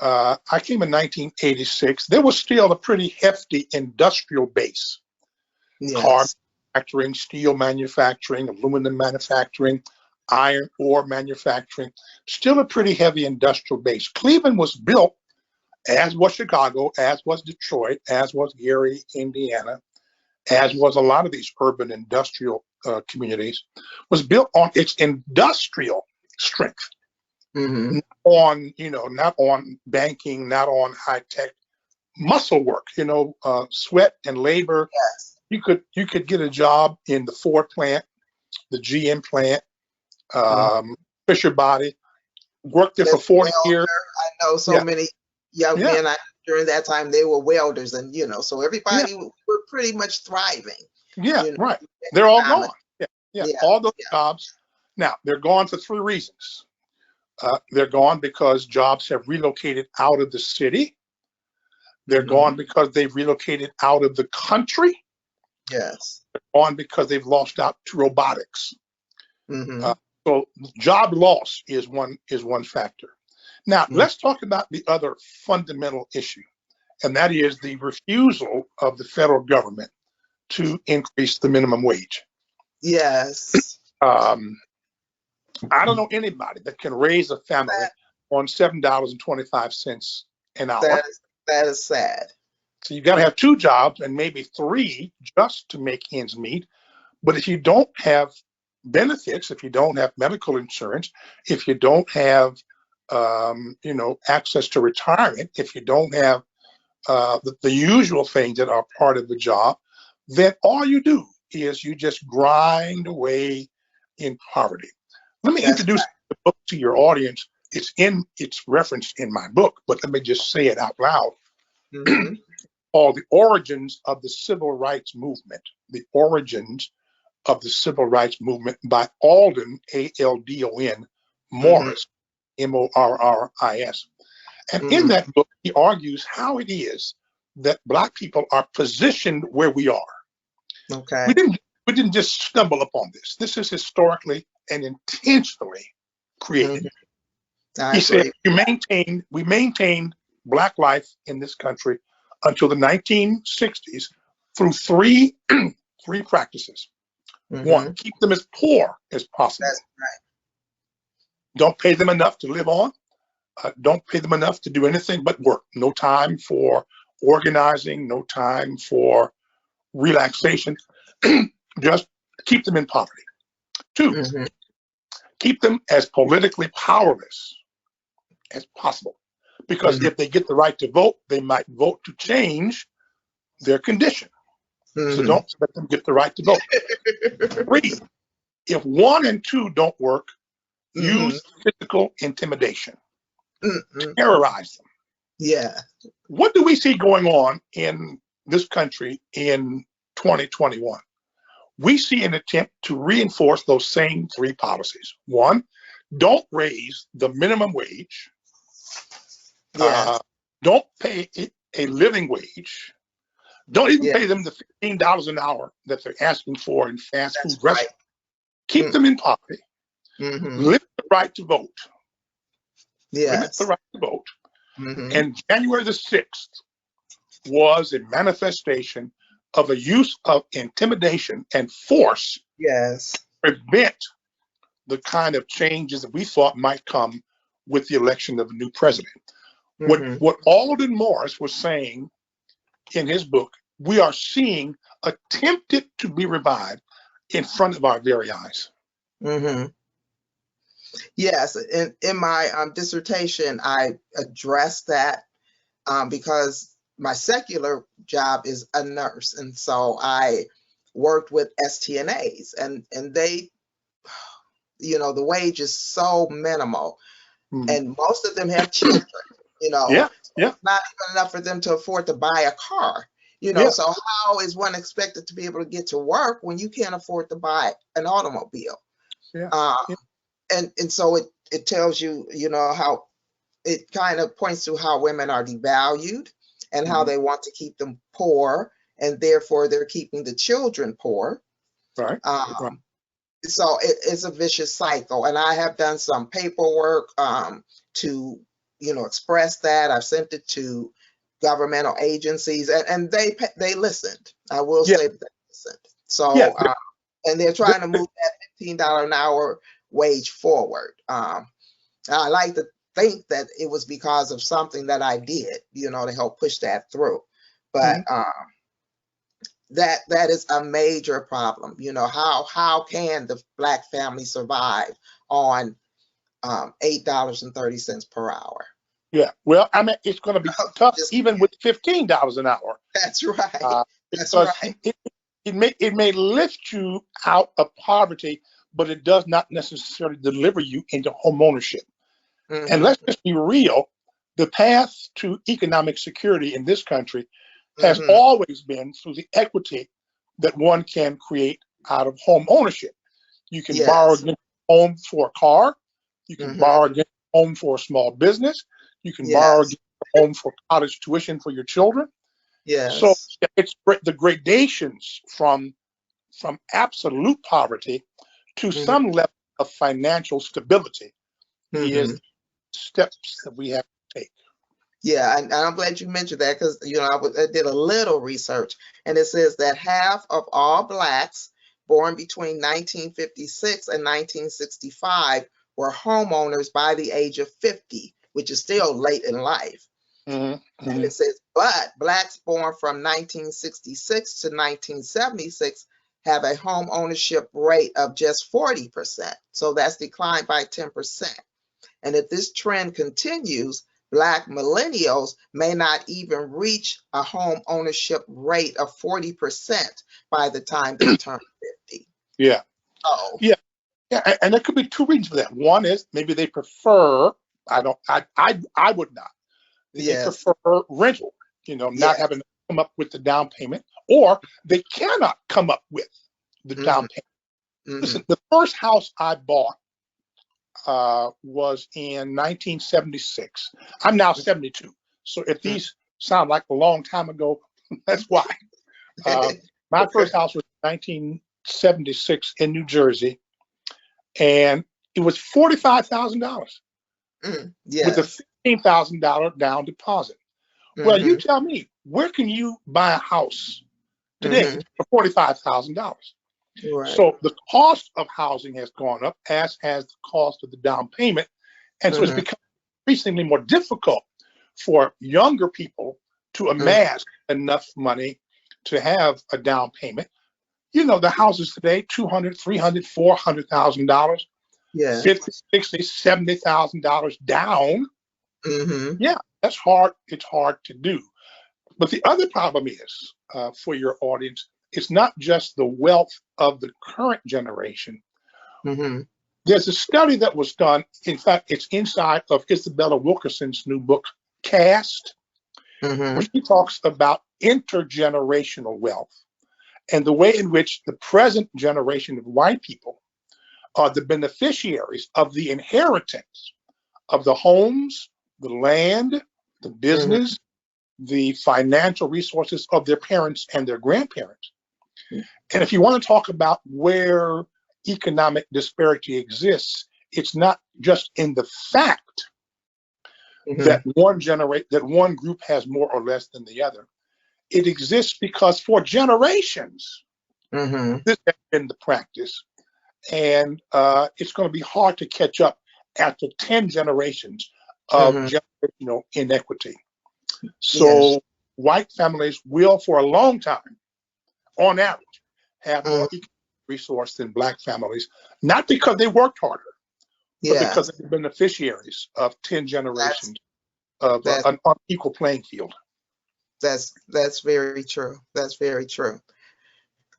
I came in 1986, there was still a pretty hefty industrial base. Car manufacturing, steel manufacturing, aluminum manufacturing, iron ore manufacturing, still a pretty heavy industrial base. Cleveland was built, as was Chicago, as was Detroit, as was Gary, Indiana, as was a lot of these urban industrial communities, was built on its industrial strength. Mm-hmm. Not on banking, not on high tech, muscle work, sweat and labor. Yes. You could get a job in the Ford plant, the GM plant, Mm-hmm. Fisher Body, worked there As for a 40 years. welder, I know so Yeah, many young yeah, men during that time they were welders, and so yeah, everybody were pretty much thriving. yeah, You know, right. They're all economic. gone. Yeah, yeah, Yeah. all those Yeah. jobs. Now, they're gone for three reasons. They're gone because jobs have relocated out of the city. They're Mm-hmm. gone because they've relocated out of the country. Yes. They're gone because they've lost out to robotics. Mm-hmm. Uh, so job loss is one factor. Now, Mm-hmm. let's talk about the other fundamental issue, and that is the refusal of the federal government to increase the minimum wage. Yes. I don't know anybody that can raise a family That on $7.25 an that hour. is sad. So you got to have two jobs and maybe three just to make ends meet. But if you don't have benefits, if you don't have medical insurance, if you don't have access to retirement, if you don't have the usual things that are part of the job, then all you do is you just grind away in poverty. Let me That's introduce the book to your audience. It's referenced in my book, but let me just say it out loud. right. Mm-hmm. Called The Origins of the Civil Rights Movement. The Origins of the Civil Rights Movement by Alden, Aldon, Mm-hmm. Morris, Morris. And in Mm-hmm. that book, he argues how it is that Black people are positioned where we are. Okay. We didn't just stumble upon this. This is historically and intentionally created. Mm-hmm. I He said, agree. we maintained Black life in this country until the 1960s through three practices. Mm-hmm. One, keep them as poor as possible. That's right. Don't pay them enough to live on. Don't pay them enough to do anything but work. No time for organizing, no time for relaxation. Just keep them in poverty. Two, Mm-hmm. keep them as politically powerless as possible. Because Mm-hmm. if they get the right to vote, they might vote to change their condition. So Mm-hmm. don't let them get the right to vote. Three, if one and two don't work, Mm-hmm. use physical intimidation. Mm-hmm. Terrorize them. Yeah. What do we see going on in this country in 2021? We see an attempt to reinforce those same three policies. One, don't raise the minimum wage. Yes. Don't pay a living wage. Don't even Yeah. pay them the $15 an hour that they're asking for in fast food That's right. restaurants. Keep them in poverty. Mm-hmm. Limit the right to vote. Limit the Yes. right to vote. Mm-hmm. And January the 6th was a manifestation of a use of intimidation and force Yes. to prevent the kind of changes that we thought might come with the election of a new president. Mm-hmm. What Alden Morris was saying in his book, we are seeing attempted to be revived in front of our very eyes. Mm-hmm. Yes. In my dissertation, I addressed that because my secular job is a nurse, and so I worked with STNAs, and they, the wage is so minimal, Mhm. and most of them have children. Yeah, So yeah, it's not even enough for them to afford to buy a car. yeah, So how is one expected to be able to get to work when you can't afford to buy an automobile? yeah, Um, yeah. and so it tells you, how it kind of points to how women are devalued and how Mhm. they want to keep them poor, and therefore they're keeping the children poor. Right, right. So it's a vicious cycle, and I have done some paperwork to express that. I've sent it to governmental agencies, and they listened. I will Yeah, say that they listened. yeah. So and they're th- trying to th- move that $15 an hour wage forward. I like to think that it was because of something that I did, to help push that through. But mhm. that is a major problem. How can the Black family survive on $8.30 per hour. Yeah, well, I mean, it's going to be tough Just, even with $15 an hour. that's right. That's Because right. it may lift you out of poverty, but it does not necessarily deliver you into home ownership. And let's just be real, the path to economic security in this country has always been through the equity that one can create out of home ownership. You can borrow against a home for a car. You can borrow against a home for a small business. You can borrow against a home for college tuition for your children. So it's the gradations from absolute poverty to some level of financial stability is steps that we have to take. Yeah, and I'm glad you mentioned that because, I did a little research, and it says that half of all Blacks born between 1956 and 1965 were homeowners by the age of 50, which is still late in life. And it says, but Blacks born from 1966 to 1976 have a home ownership rate of just 40%. So that's declined by 10%. And if this trend continues, Black millennials may not even reach a home ownership rate of 40% by the time they turn 50. Yeah. Oh. Yeah. Yeah. And there could be two reasons for that. One is maybe they prefer, I would not. They prefer rental, not having to come up with the down payment, or they cannot come up with the down payment. Listen, the first house I bought was in 1976. I'm now 72. So if these sound like a long time ago, that's why. My first house was 1976 in New Jersey, and it was $45,000 with a $15,000 down deposit. Well, you tell me, where can you buy a house today for $45,000? Right. So the cost of housing has gone up, as has the cost of the down payment. And so it's become increasingly more difficult for younger people to amass enough money to have a down payment. The houses today, $200,000, $300,000, $400,000, $50,000, $60,000, $70,000 down. Yeah, that's hard. It's hard to do. But the other problem is, for your audience, it's not just the wealth of the current generation. There's a study that was done. In fact, it's inside of Isabella Wilkerson's new book, Caste, where she talks about intergenerational wealth and the way in which the present generation of white people are the beneficiaries of the inheritance of the homes, the land, the business, the financial resources of their parents and their grandparents. And if you want to talk about where economic disparity exists, it's not just in the fact that one group has more or less than the other. It exists because for generations, this has been the practice. And it's going to be hard to catch up after 10 generations of generational inequity. So white families will, for a long time, on average, have more economic resource than Black families, not because they worked harder, but because they're beneficiaries of 10 generations of an unequal playing field. That's very true. That's very true.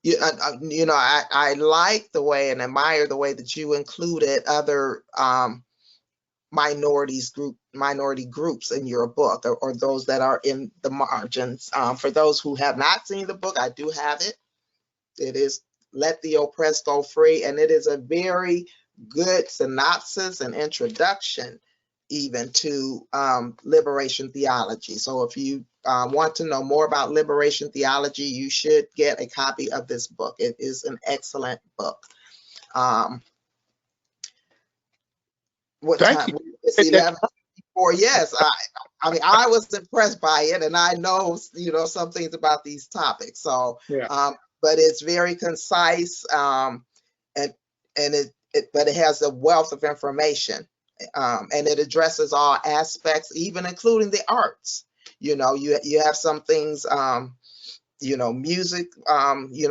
I like the way and admire the way that you included other minority groups in your book, or those that are in the margins. For those who have not seen the book, I do have it. It is Let the Oppressed Go Free, and it is a very good synopsis and introduction even to liberation theology. So if you want to know more about liberation theology, you should get a copy of this book. It is an excellent book. What time? It's 11:04. Yes, I mean, I was impressed by it, and I know some things about these topics. So, but it's very concise, but it has a wealth of information, and it addresses all aspects, even including the arts. You have some things, music,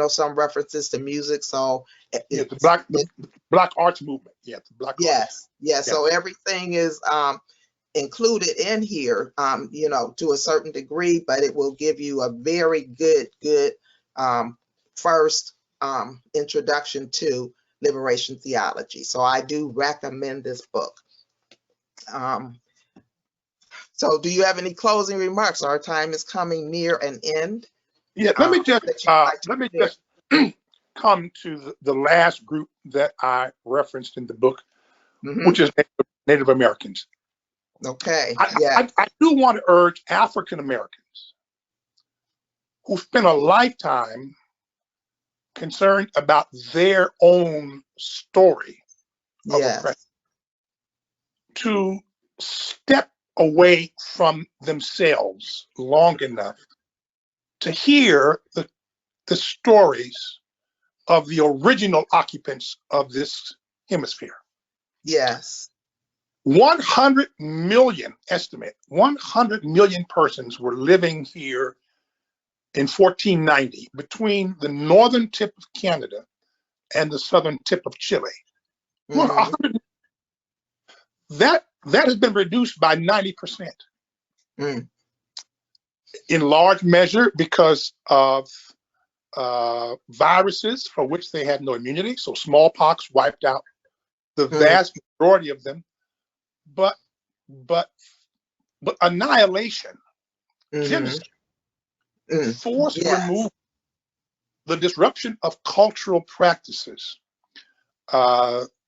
some references to music. So the Black arts movement. Yeah, the Black Caucus. Yes, yes. Yeah. So everything is included in here, you know, to a certain degree, but it will give you a very good first introduction to liberation theology. So I do recommend this book. So do you have any closing remarks? Our time is coming near an end. Yeah, let me just that you'd like to share. come to the last group that I referenced in the book, Mhm. which is Native Americans. Okay. Yeah. I do want to urge African Americans who spend a lifetime concerned about their own story of Yes. oppression to step away from themselves long enough to hear the stories of the original occupants of this hemisphere. Yes. 100 million, estimate, 100 million persons were living here in 1490 between the northern tip of Canada and the southern tip of Chile. Mhm. That has been reduced by 90%. Mm. In large measure because of viruses for which they had no immunity. So smallpox wiped out the vast majority of them. But annihilation, genocide, forced Yes. removal, the disruption of cultural practices,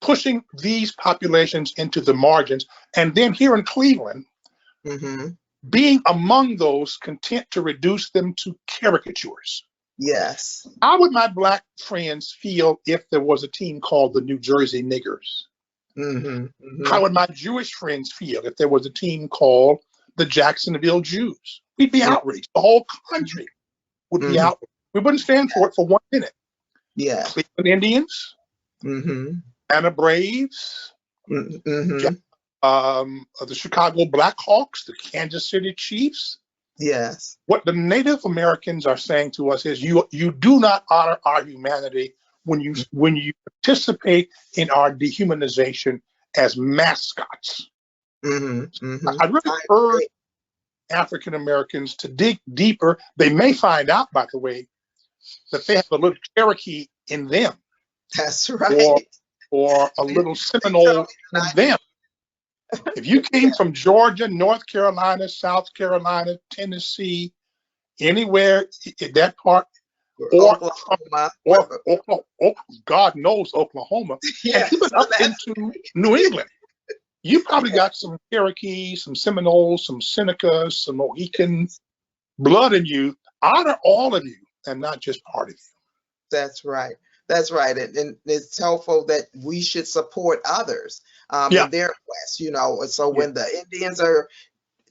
pushing these populations into the margins, and then here in Cleveland, being among those content to reduce them to caricatures. Yes. How would my Black friends feel if there was a team called the New Jersey Niggers? How would my Jewish friends feel if there was a team called the Jacksonville Jews? We'd be outraged. The whole country would be outraged. We wouldn't stand for it for 1 minute. Yeah. Cleveland Indians, Atlanta Braves, the Chicago Blackhawks, the Kansas City Chiefs. Yes. What the Native Americans are saying to us is you do not honor our humanity when you participate in our dehumanization as mascots. I really urge African Americans to dig deeper. They may find out, by the way, that they have a little Cherokee in them. That's right. Or a little Seminole in them. If you came from Georgia, North Carolina, South Carolina, Tennessee, anywhere in that part, or God knows Oklahoma, and even up into New England, you probably got some Cherokee, some Seminoles, some Senecas, some Mohican blood in you. Honor all of you and not just part of you. That's right. That's right. And it's helpful that we should support others in their quest, you know. So when the Indians are,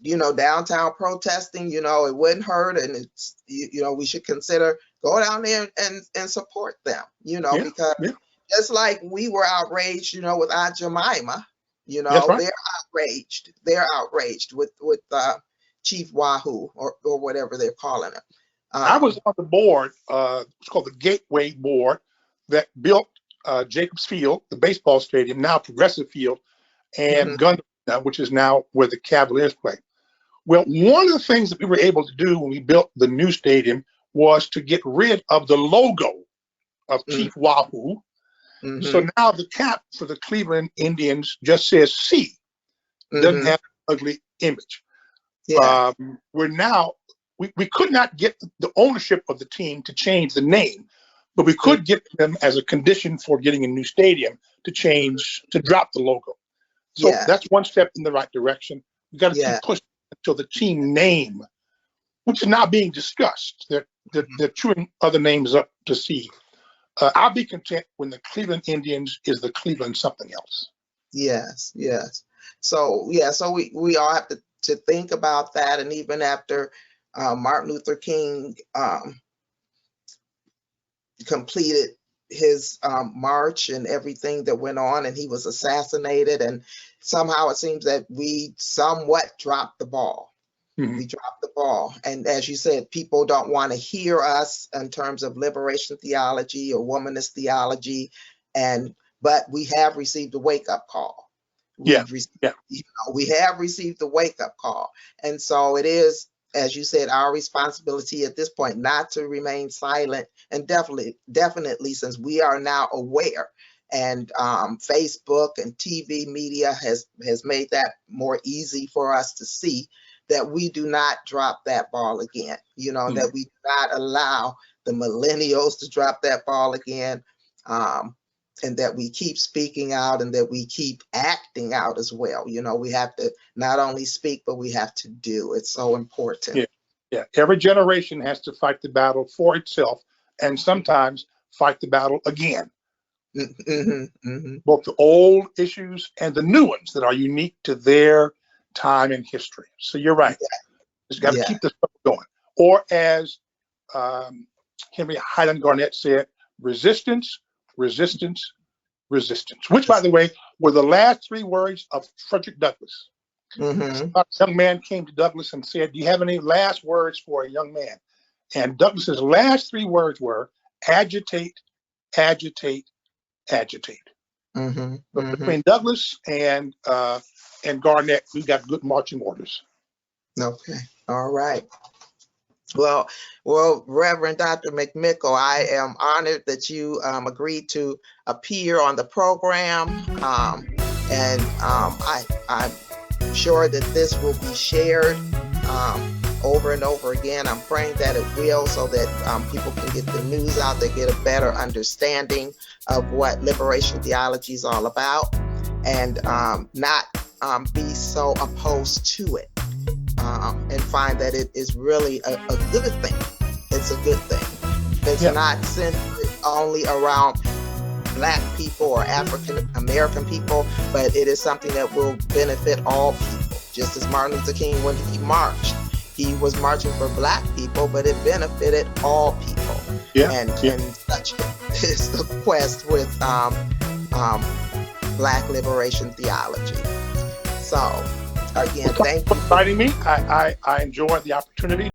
you know, downtown protesting, you know, it wouldn't hurt. And it's, you know, we should consider go down there and support them, you know, because just like we were outraged, you know, with Aunt Jemima, you know, they're outraged. They're outraged with Chief Wahoo or whatever they're calling him. I was on the board, it's called the Gateway Board, that built Jacobs Field, the baseball stadium, now Progressive Field, and Gundam, which is now where the Cavaliers play. Well, one of the things that we were able to do when we built the new stadium was to get rid of the logo of Chief Wahoo. So now the cap for the Cleveland Indians just says C. Doesn't have an ugly image. We're now, we could not get the ownership of the team to change the name, but we could get them as a condition for getting a new stadium to drop the logo. So that's one step in the right direction. We got to keep pushing until the team name, which is now being discussed, they're chewing other names up to see. I'll be content when the Cleveland Indians is the Cleveland something else. Yes, yes. So so we all have to think about that. And even after Martin Luther King completed his march and everything that went on, and he was assassinated, and somehow it seems that we somewhat dropped the ball. We dropped the ball. And as you said, people don't want to hear us in terms of liberation theology or womanist theology. And but we have received a wake-up call. Yeah. We have received the wake-up call. And so it is, as you said, our responsibility at this point not to remain silent, and definitely since we are now aware, and Facebook and TV media has made that more easy for us to see, that we do not drop that ball again, that we do not allow the millennials to drop that ball again, and that we keep speaking out, and that we keep acting out as well. We have to not only speak, but we have to do. It's so important. Yeah. Every generation has to fight the battle for itself, and sometimes fight the battle again. Both the old issues and the new ones that are unique to their time in history. So you're right. Just got to keep this going. Or as Henry Highland Garnett said, resistance, resistance, resistance, which, by the way, were the last 3 words of Frederick Douglass. A young man came to Douglass and said, do you have any last words for a young man? And Douglass's last 3 words were agitate, agitate, agitate. But between Douglass and Garnett, we've got good marching orders. Okay. All right. Well, Reverend Dr. McMickle, I am honored that you agreed to appear on the program, and I'm sure that this will be shared over and over again. I'm praying that it will, so that people can get the news out, they get a better understanding of what liberation theology is all about, and not be so opposed to it. And find that it is really a good thing. It's a good thing. It's not centered only around Black people or African American people, but it is something that will benefit all people. Just as Martin Luther King, when he marched, he was marching for Black people, but it benefited all people. And such is the quest with Black liberation theology. So, again, thank you for inviting me. I enjoyed the opportunity.